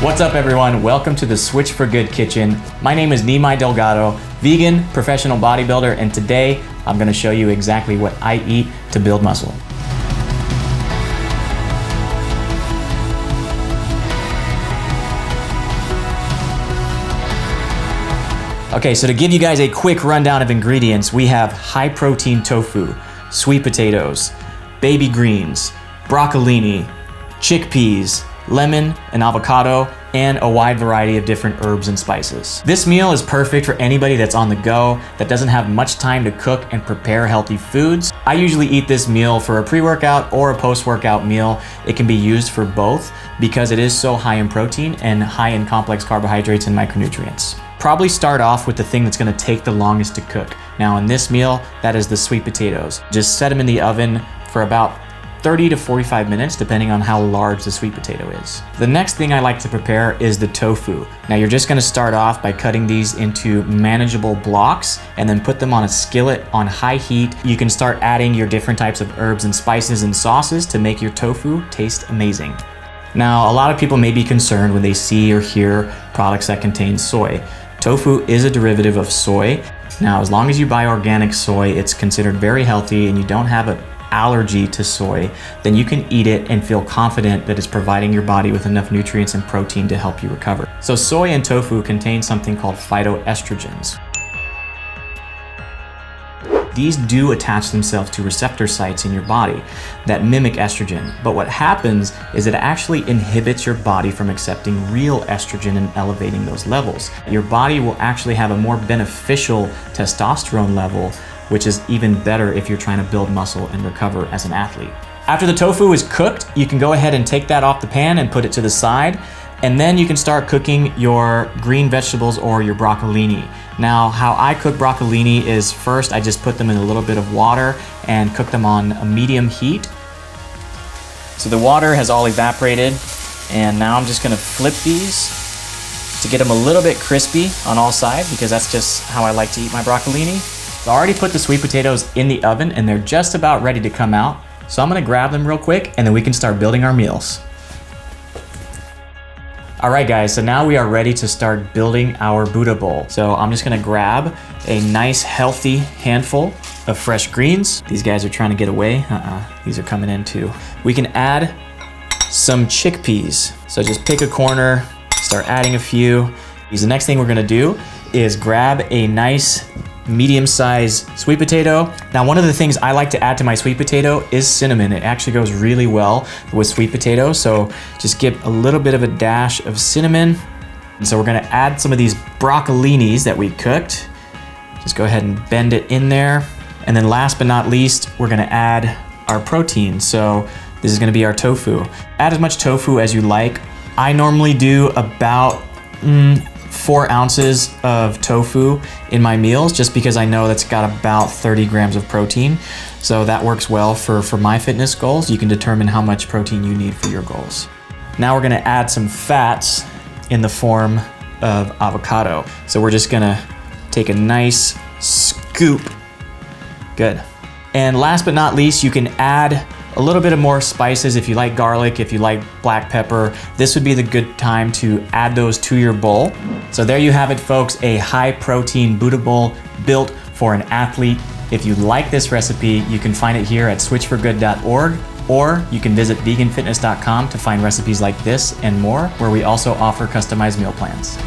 What's up everyone? Welcome to the Switch for Good kitchen. My name is Nimai Delgado, vegan, professional bodybuilder, and today I'm gonna show you exactly what I eat to build muscle. Okay, so to give you guys a quick rundown of ingredients, we have high protein tofu, sweet potatoes, baby greens, broccolini, chickpeas, lemon and avocado, and a wide variety of different herbs and spices. This meal is perfect for anybody that's on the go, that doesn't have much time to cook and prepare healthy foods. I usually eat this meal for a pre-workout or a post-workout meal. It can be used for both because it is so high in protein and high in complex carbohydrates and micronutrients. Probably start off with the thing that's gonna take the longest to cook. Now in this meal, that is the sweet potatoes. Just set them in the oven for about 30 to 45 minutes, depending on how large the sweet potato is. The next thing I like to prepare is the tofu. Now you're just gonna start off by cutting these into manageable blocks and then put them on a skillet on high heat. You can start adding your different types of herbs and spices and sauces to make your tofu taste amazing. Now, a lot of people may be concerned when they see or hear products that contain soy. Tofu is a derivative of soy. Now, as long as you buy organic soy, it's considered very healthy and you don't have an allergy to soy, then you can eat it and feel confident that it's providing your body with enough nutrients and protein to help you recover. So soy and tofu contain something called phytoestrogens. These do attach themselves to receptor sites in your body that mimic estrogen. But what happens is it actually inhibits your body from accepting real estrogen and elevating those levels. Your body will actually have a more beneficial testosterone level, which is even better if you're trying to build muscle and recover as an athlete. After the tofu is cooked, you can go ahead and take that off the pan and put it to the side. And then you can start cooking your green vegetables or your broccolini. Now, how I cook broccolini is first I just put them in a little bit of water and cook them on a medium heat. So the water has all evaporated, and now I'm just gonna flip these to get them a little bit crispy on all sides, because that's just how I like to eat my broccolini. So I already put the sweet potatoes in the oven and they're just about ready to come out. So I'm gonna grab them real quick and then we can start building our meals. All right guys, so now we are ready to start building our Buddha bowl. So I'm just gonna grab a nice healthy handful of fresh greens. These guys are trying to get away. These are coming in too. We can add some chickpeas. So just pick a corner, start adding a few. The next thing we're gonna do is grab a nice medium-sized sweet potato. Now, one of the things I like to add to my sweet potato is cinnamon. It actually goes really well with sweet potato, so just give a little bit of a dash of cinnamon. And so we're gonna add some of these broccolinis that we cooked. Just go ahead and bend it in there. And then last but not least, we're gonna add our protein. So this is gonna be our tofu. Add as much tofu as you like. I normally do about 4 ounces of tofu in my meals, just because I know that's got about 30 grams of protein. So that works well for my fitness goals. You can determine how much protein you need for your goals. Now we're gonna add some fats in the form of avocado. So we're just gonna take a nice scoop. Good. And last but not least, you can add a little bit of more spices. If you like garlic, if you like black pepper, this would be the good time to add those to your bowl. So there you have it, folks, a high protein Buddha bowl built for an athlete. If you like this recipe, you can find it here at switchforgood.org, or you can visit veganfitness.com to find recipes like this and more, where we also offer customized meal plans.